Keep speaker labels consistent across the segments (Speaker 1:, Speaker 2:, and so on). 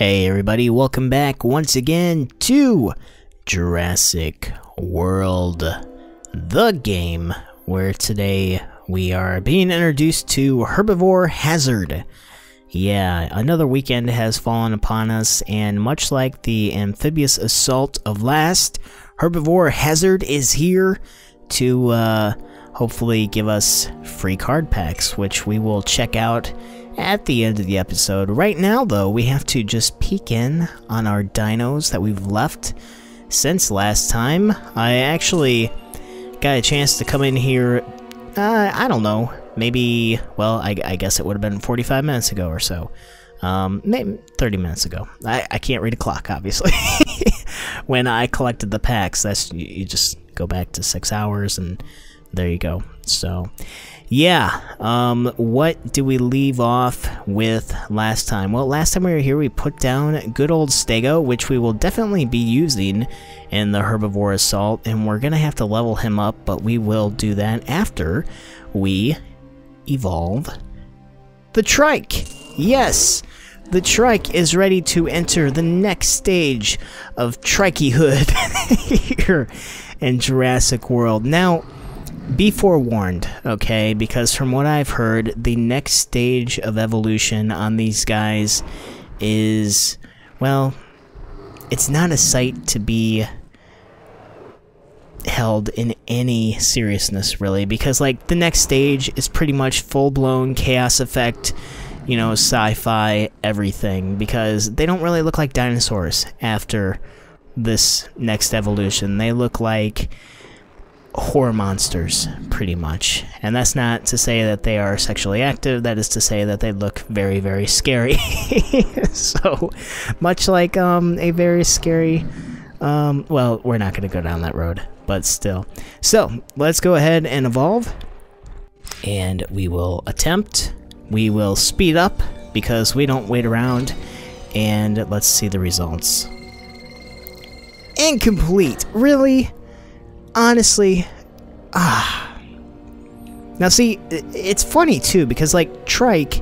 Speaker 1: Hey everybody, welcome back once again to Jurassic World, the game, where today we are being introduced to Herbivore Hazard. Yeah, another weekend has fallen upon us, and much like the amphibious assault of last, Herbivore Hazard is here to hopefully give us free card packs, which we will check out at the end of the episode. Right now, though, we have to just peek in on our dinos that we've left since last time. I actually got a chance to come in here, I don't know, maybe, well, I guess it would have been 45 minutes ago or so. Maybe 30 minutes ago. I can't read a clock, obviously. When I collected the packs, you just go back to 6 hours, and there you go. So yeah, what do we leave off with last time? Well, last time we were here, we put down good old Stego, which we will definitely be using in the Herbivore Assault, and we're gonna have to level him up, but we will do that after we evolve the Trike. Yes, the Trike is ready to enter the next stage of Trikehood here in Jurassic World. Now, be forewarned, okay, because from what I've heard, the next stage of evolution on these guys is, well, it's not a sight to be held in any seriousness, really, because, like, the next stage is pretty much full-blown chaos effect, you know, sci-fi everything, because they don't really look like dinosaurs after this next evolution. They look like horror monsters, pretty much. And that's not to say that they are sexually active, that is to say that they look very, very scary. So, much like a very scary, well, we're not going to go down that road, but still. So, let's go ahead and evolve, and we will attempt, we will speed up, because we don't wait around, and let's see the results. Incomplete! Really? Honestly, now see, it's funny too, because like Trike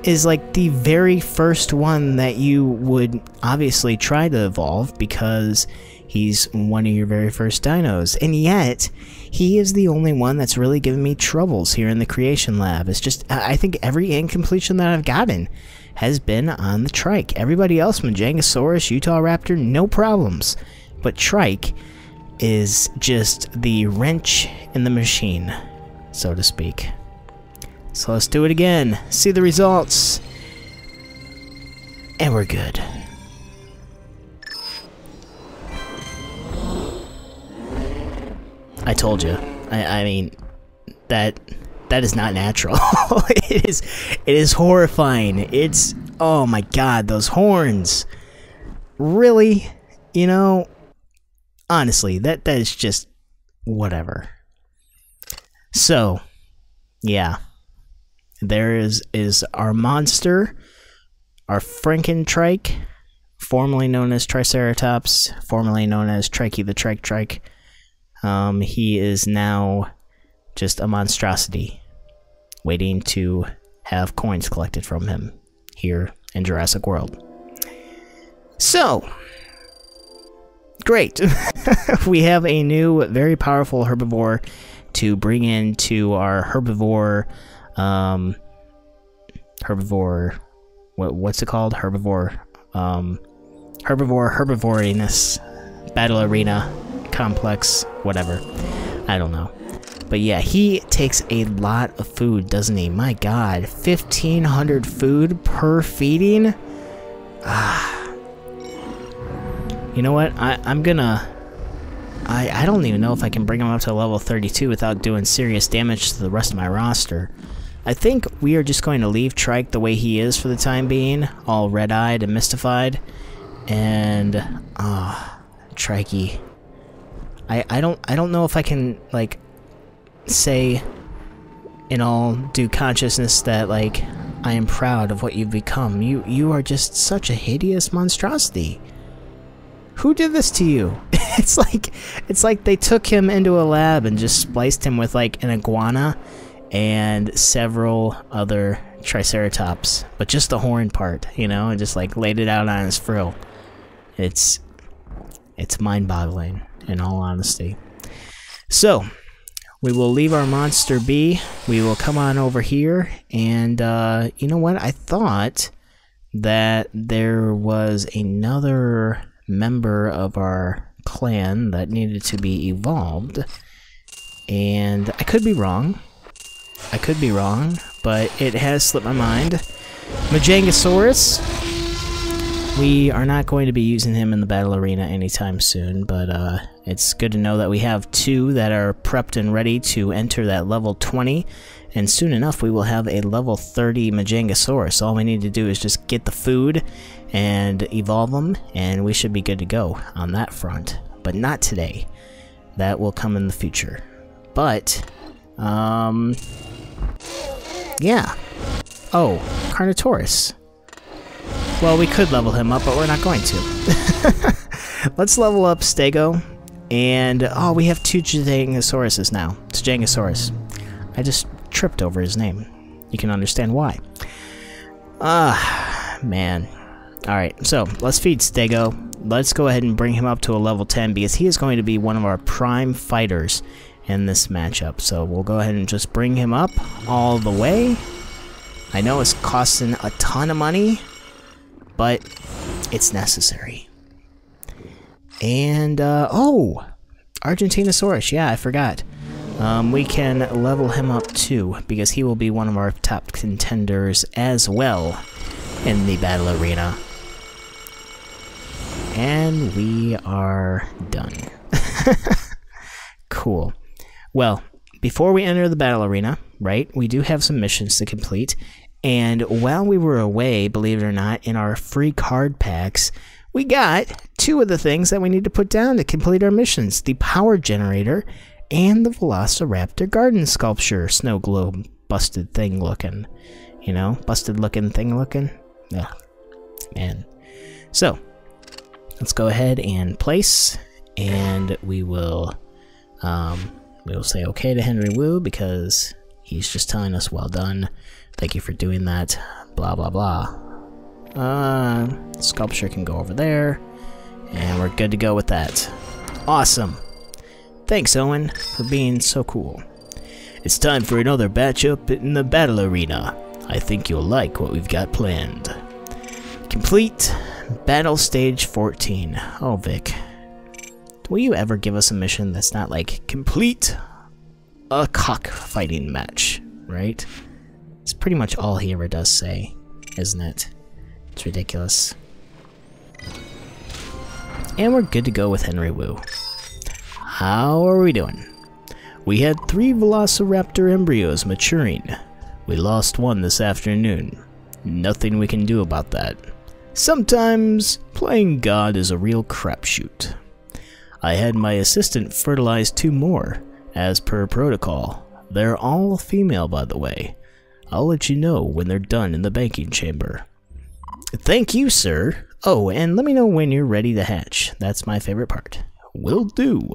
Speaker 1: is like the very first one that you would obviously try to evolve, because he's one of your very first dinos, and yet he is the only one that's really given me troubles here in the creation lab. It's just, I think every incompletion that I've gotten has been on the Trike. Everybody else, Majangosaurus, Utah Raptor, no problems, but Trike is just the wrench in the machine, so to speak. So let's do it again, see the results, and we're good. I told you. I mean, that is not natural. It is horrifying. It's, oh my god, those horns. Really? You know, honestly, that is just whatever. So, yeah. There is our monster, our Frankentrike, formerly known as Triceratops, formerly known as Trikey the Trike. He is now just a monstrosity, waiting to have coins collected from him here in Jurassic World. So, great. We have a new, very powerful herbivore to bring into our herbivore, what's it called? Herbivoriness battle arena complex, whatever. I don't know. But yeah, he takes a lot of food, doesn't he? My god, 1,500 food per feeding? You know what? I'm gonna... I don't even know if I can bring him up to level 32 without doing serious damage to the rest of my roster. I think we are just going to leave Trike the way he is for the time being, all red-eyed and mystified. And, Trikey. I don't know if I can, like, say in all due consciousness that, like, I am proud of what you've become. You are just such a hideous monstrosity. Who did this to you? It's like they took him into a lab and just spliced him with like an iguana and several other Triceratops, but just the horn part, you know, and just like laid it out on his frill. It's mind-boggling, in all honesty. So, we will leave our monster be. We will come on over here, and you know what? I thought that there was another member of our clan that needed to be evolved, and I could be wrong. I could be wrong, but it has slipped my mind. Majangosaurus. We are not going to be using him in the battle arena anytime soon, but it's good to know that we have 2 that are prepped and ready to enter that level 20, and soon enough we will have a level 30 Majangosaurus. All we need to do is just get the food and evolve them, and we should be good to go on that front. But not today. That will come in the future. But, yeah. Oh, Carnotaurus. Well, we could level him up, but we're not going to. Let's level up Stego. And, oh, we have 2 Gigantosauruses now. It's Jangosaurus. I just tripped over his name. You can understand why. Man. Alright, so, let's feed Stego. Let's go ahead and bring him up to a level 10, because he is going to be one of our prime fighters in this matchup. So, we'll go ahead and just bring him up all the way. I know it's costing a ton of money, but it's necessary. And, oh! Argentinosaurus, yeah, I forgot. We can level him up too, because he will be one of our top contenders as well in the battle arena. And we are done. Cool. Well, before we enter the battle arena, right, we do have some missions to complete. And while we were away, believe it or not, in our free card packs, we got 2 of the things that we need to put down to complete our missions. The power generator and the Velociraptor garden sculpture. Snow globe busted thing looking. You know, busted looking thing looking. Yeah, man. So, let's go ahead and place, and we will say okay to Henry Wu, because he's just telling us well done. Thank you for doing that. Blah, blah, blah. Sculpture can go over there. And we're good to go with that. Awesome. Thanks, Owen, for being so cool. It's time for another batch up in the battle arena. I think you'll like what we've got planned. Complete battle stage 14. Oh, Vic. Will you ever give us a mission that's not like complete a cockfighting match, right? It's pretty much all he ever does say, isn't it? It's ridiculous. And we're good to go with Henry Wu. How are we doing? We had 3 Velociraptor embryos maturing. We lost 1 this afternoon. Nothing we can do about that. Sometimes, playing God is a real crapshoot. I had my assistant fertilize 2 more, as per protocol. They're all female, by the way. I'll let you know when they're done in the banking chamber. Thank you, sir. Oh, and let me know when you're ready to hatch. That's my favorite part. Will do.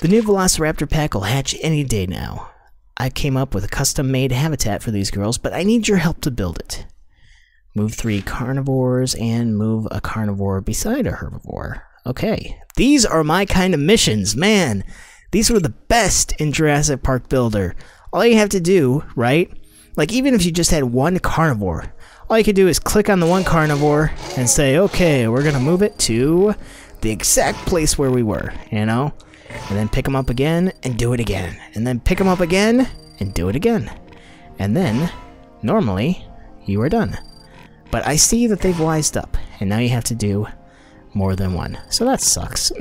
Speaker 1: The new Velociraptor pack will hatch any day now. I came up with a custom-made habitat for these girls, but I need your help to build it. Move 3 carnivores and move a carnivore beside a herbivore. Okay. These are my kind of missions, man. These were the best in Jurassic Park Builder. All you have to do, right? Like, even if you just had 1 carnivore, all you could do is click on the 1 carnivore and say, okay, we're gonna move it to the exact place where we were, you know? And then pick them up again and do it again. And then pick them up again and do it again. And then, normally, you are done. But I see that they've wised up, and now you have to do more than 1. So that sucks.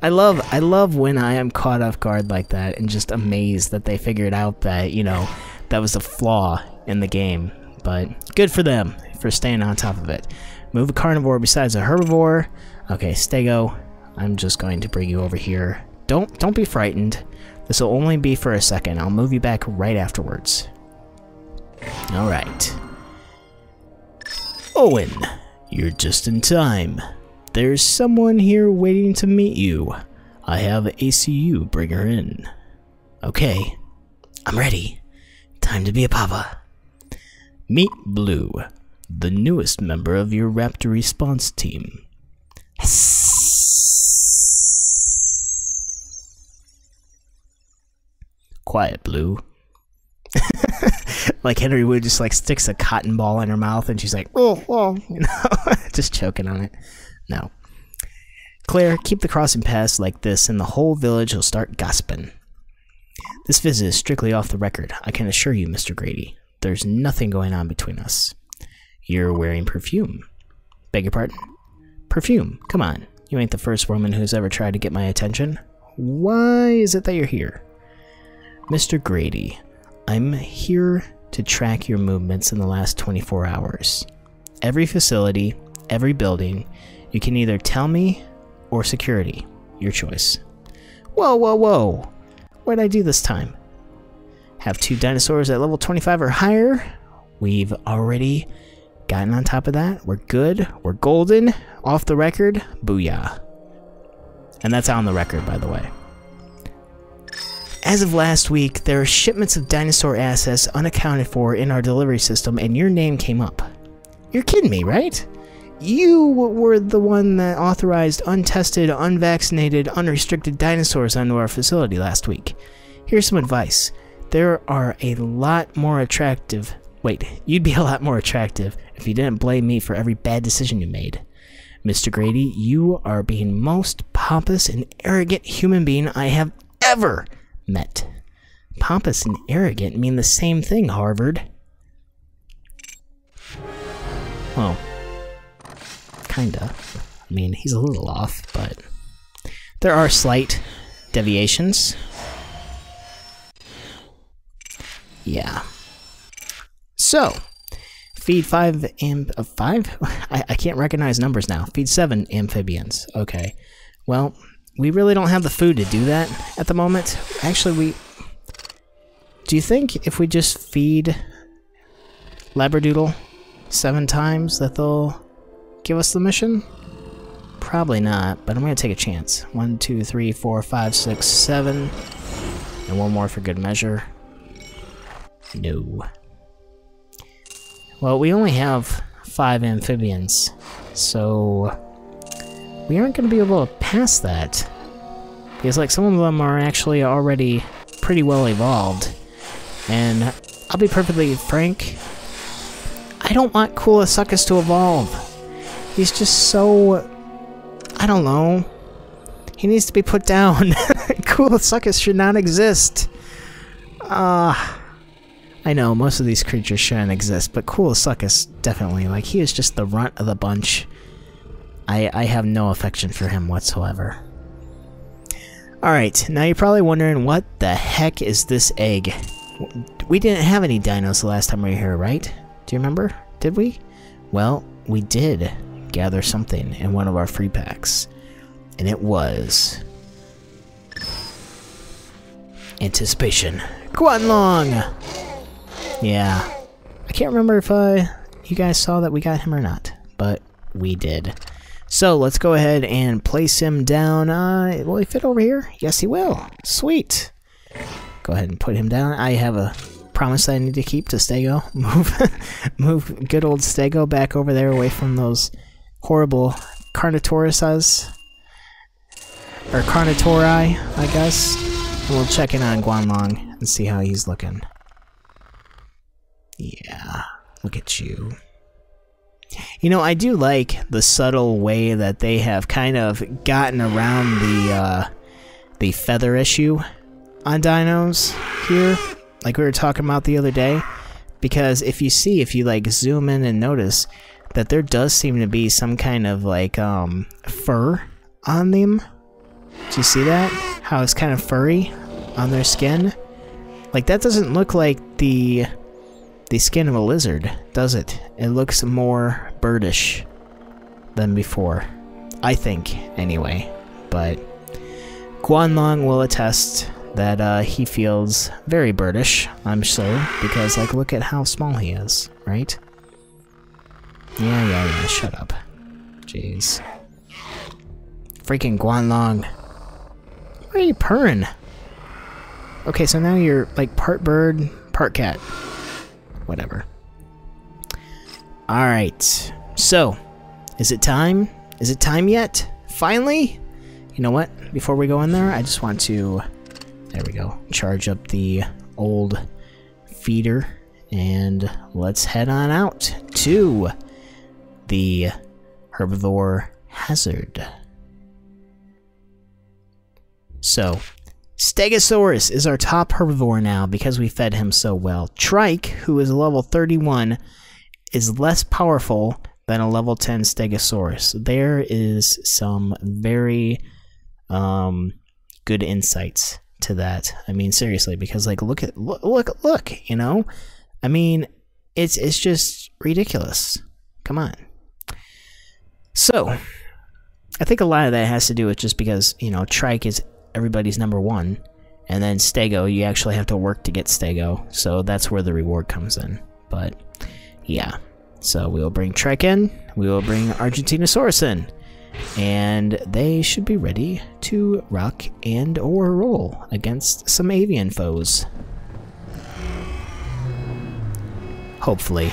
Speaker 1: I love when I am caught off guard like that and just amazed that they figured out that, you know, that was a flaw in the game. But good for them for staying on top of it. Move a carnivore besides a herbivore. Okay, Stego, I'm just going to bring you over here. Don't be frightened. This will only be for a second. I'll move you back right afterwards. Alright. Owen, you're just in time. There's someone here waiting to meet you. I have ACU bring her in. Okay, I'm ready. Time to be a papa. Meet Blue, the newest member of your raptor response team. Quiet, Blue. Like Henry Wood just like sticks a cotton ball in her mouth and she's like, oh, you know, just choking on it. No. Claire, keep the crossing paths like this and the whole village will start gossiping. This visit is strictly off the record. I can assure you, Mr. Grady, there's nothing going on between us. You're wearing perfume. Beg your pardon? Perfume, come on. You ain't the first woman who's ever tried to get my attention. Why is it that you're here? Mr. Grady, I'm here to track your movements in the last 24 hours. Every facility, every building, you can either tell me or security. Your choice. Whoa, whoa, whoa! What'd I do this time? Have 2 dinosaurs at level 25 or higher? We've already gotten on top of that. We're good. We're golden. Off the record. Booyah. And that's on the record, by the way. As of last week, there are shipments of dinosaur assets unaccounted for in our delivery system, and your name came up. You're kidding me, right? You were the one that authorized untested, unvaccinated, unrestricted dinosaurs onto our facility last week. Here's some advice. There are a lot more attractive... Wait, you'd be a lot more attractive if you didn't blame me for every bad decision you made. Mr. Grady, you are being most pompous and arrogant human being I have ever met. Pompous and arrogant mean the same thing, Harvard. Well, kinda. I mean, he's a little off, but there are slight deviations. Yeah. So, feed 5 I can't recognize numbers now. Feed 7 amphibians. Okay. Well, we really don't have the food to do that at the moment. Actually, do you think if we just feed Labradoodle 7 times that they'll give us the mission? Probably not, but I'm gonna take a chance. 1, 2, 3, 4, 5, 6, 7. And one more for good measure. No. Well, we only have 5 amphibians, so we aren't going to be able to pass that. Because, like, some of them are actually already pretty well evolved. And I'll be perfectly frank, I don't want Coolosuchus to evolve. He's just so... I don't know. He needs to be put down. Coolosuchus should not exist. I know, most of these creatures shouldn't exist, but Coolosuchus definitely. Like, he is just the runt of the bunch. I have no affection for him whatsoever. Alright, now you're probably wondering, what the heck is this egg? We didn't have any dinos the last time we were here, right? Do you remember? Did we? Well, we did gather something in one of our free packs. And it was... Anticipation. Guanlong! Yeah. I can't remember if you guys saw that we got him or not, but we did. So let's go ahead and place him down. Will he fit over here? Yes, he will. Sweet. Go ahead and put him down. I have a promise that I need to keep to Stego. Move good old Stego back over there away from those horrible Carnotaurus, or Carnotauri, I guess. And we'll check in on Guanlong and see how he's looking. Yeah, look at you. You know, I do like the subtle way that they have kind of gotten around the feather issue on dinos here, like we were talking about the other day. Because if you like zoom in and notice that there does seem to be some kind of like fur on them. Do you see that? How it's kind of furry on their skin? Like, that doesn't look like the skin of a lizard, does it? It looks more birdish than before. I think, anyway. But Guanlong will attest that he feels very birdish, I'm sure, because, like, look at how small he is, right? Yeah, shut up. Jeez. Freaking Guanlong. Why are you purring? Okay, so now you're, like, part bird, part cat. Whatever. Alright. So, is it time? Is it time yet? Finally? You know what? Before we go in there, I just want to... There we go. Charge up the old feeder. And let's head on out to the Herbivore Hazard. So, Stegosaurus is our top herbivore now because we fed him so well. Trike, who is level 31, is less powerful than a level 10 Stegosaurus. There is some very good insights to that. I mean, seriously, because like look, you know? I mean, it's just ridiculous. Come on. So, I think a lot of that has to do with just because, you know, Trike is everybody's number one, and then Stego, you actually have to work to get Stego, so that's where the reward comes in. But, yeah. So, we will bring Trike in, we will bring Argentinosaurus in, and they should be ready to rock and or roll against some avian foes. Hopefully.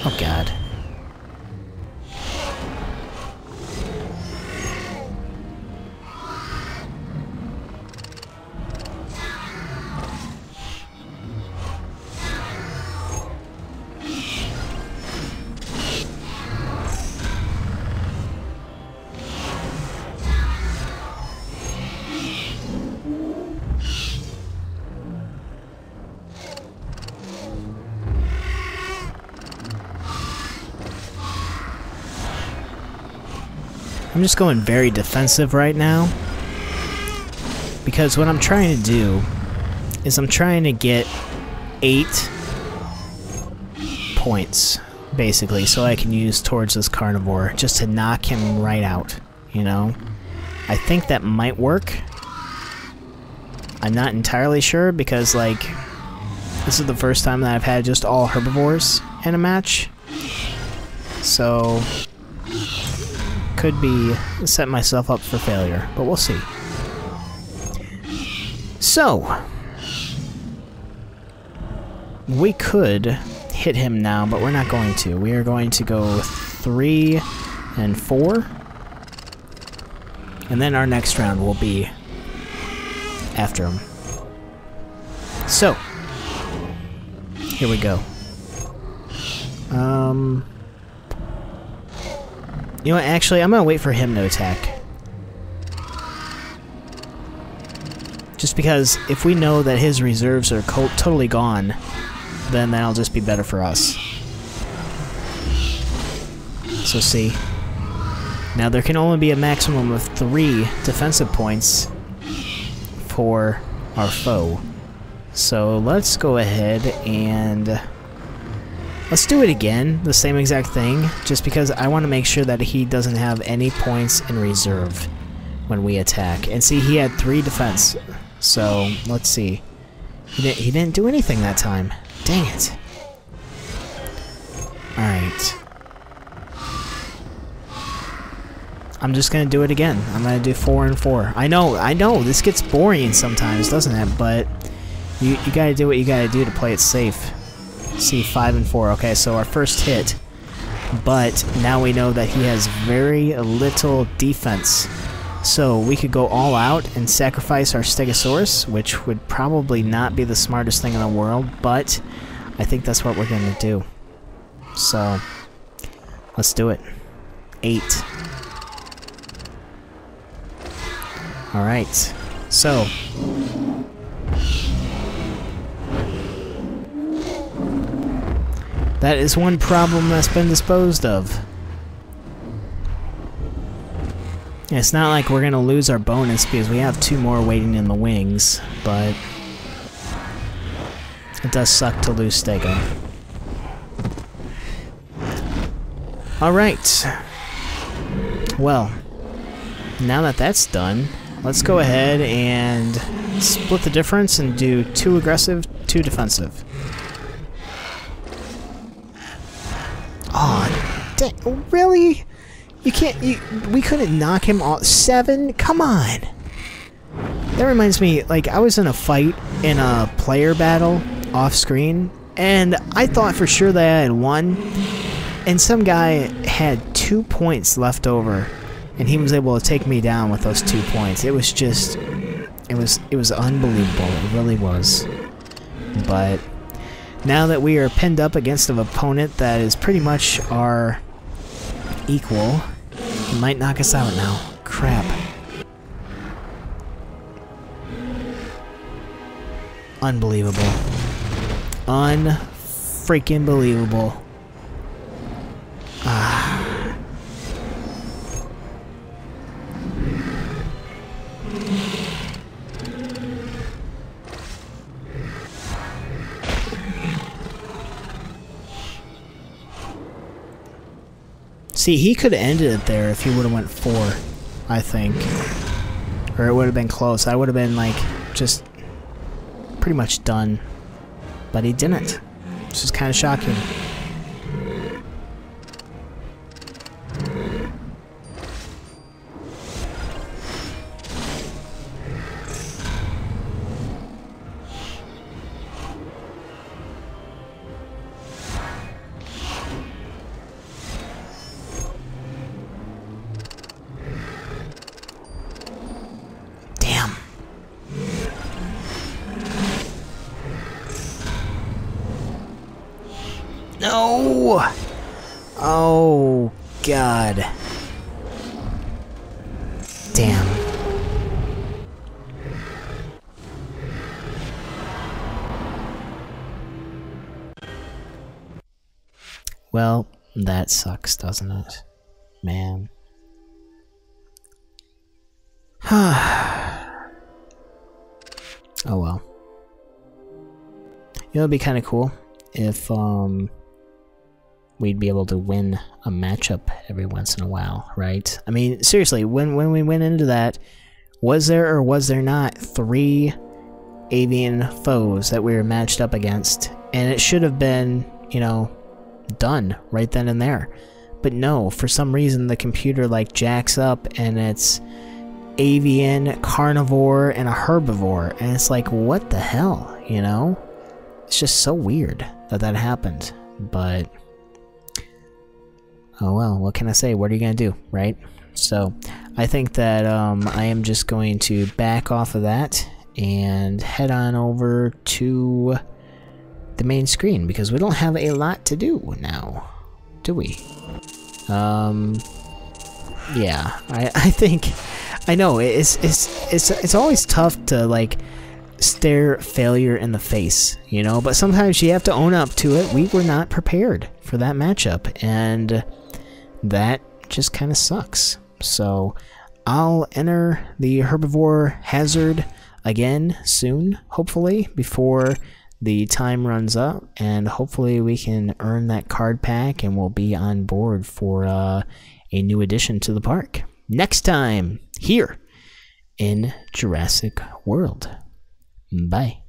Speaker 1: Oh God. I'm just going very defensive right now, because what I'm trying to do is I'm trying to get 8 points, basically, so I can use towards this carnivore, just to knock him right out, you know? I think that might work. I'm not entirely sure, because, like, this is the first time that I've had just all herbivores in a match, so... could be set myself up for failure, but we'll see. So, we could hit him now, but we're not going to. We are going to go 3 and 4, and then our next round will be after him. So, here we go. You know what, actually, I'm gonna wait for him to attack. Just because if we know that his reserves are totally gone, then that'll just be better for us. So see. Now there can only be a maximum of 3 defensive points for our foe. So let's go ahead and... let's do it again, the same exact thing, just because I want to make sure that he doesn't have any points in reserve when we attack. And see, he had 3 defense, so let's see. He didn't do anything that time. Dang it. Alright. I'm just gonna do it again. I'm gonna do 4 and 4. I know, this gets boring sometimes, doesn't it? But you gotta do what you gotta do to play it safe. See, 5 and 4. Okay, so our first hit. But now we know that he has very little defense. So we could go all out and sacrifice our Stegosaurus, which would probably not be the smartest thing in the world, but I think that's what we're going to do. So, let's do it. 8. Alright, so... that is one problem that's been disposed of. It's not like we're gonna lose our bonus because we have 2 more waiting in the wings, but it does suck to lose Stego. Alright. Well, now that that's done, let's go ahead and split the difference and do 2 aggressive, 2 defensive. Aw, Really? You can't, we couldn't knock him off. 7? Come on. That reminds me, like, I was in a fight in a player battle off screen, and I thought for sure that I had won, and some guy had 2 points left over, and he was able to take me down with those 2 points. It was just, it was unbelievable. It really was. But now that we are pinned up against an opponent that is pretty much our equal, he might knock us out now. Crap. Unbelievable. Unfreaking believable. Ah. See, he could have ended it there if he would have went 4, I think. Or it would have been close. I would have been, like, just pretty much done. But he didn't. Which is kind of shocking. No! Oh, God. Damn. Well, that sucks, doesn't it? Man. Oh well. You know, it'd be kind of cool if, we'd be able to win a matchup every once in a while, right? I mean, seriously, when we went into that, was there or was there not 3 avian foes that we were matched up against? And it should have been, you know, done right then and there. But no, for some reason the computer like jacks up and it's avian, carnivore, and a herbivore. And it's like, what the hell, you know? It's just so weird that that happened. But oh well, what can I say? What are you gonna do, right? So, I think that I am just going to back off of that and head on over to the main screen because we don't have a lot to do now, do we? Yeah, I think I know it's always tough to like stare failure in the face, you know, but sometimes you have to own up to it. We were not prepared for that matchup, and that just kind of sucks. So I'll enter the Herbivore Hazard again soon, hopefully, before the time runs up, and hopefully we can earn that card pack and we'll be on board for a new addition to the park. Next time, here in Jurassic World. Bye.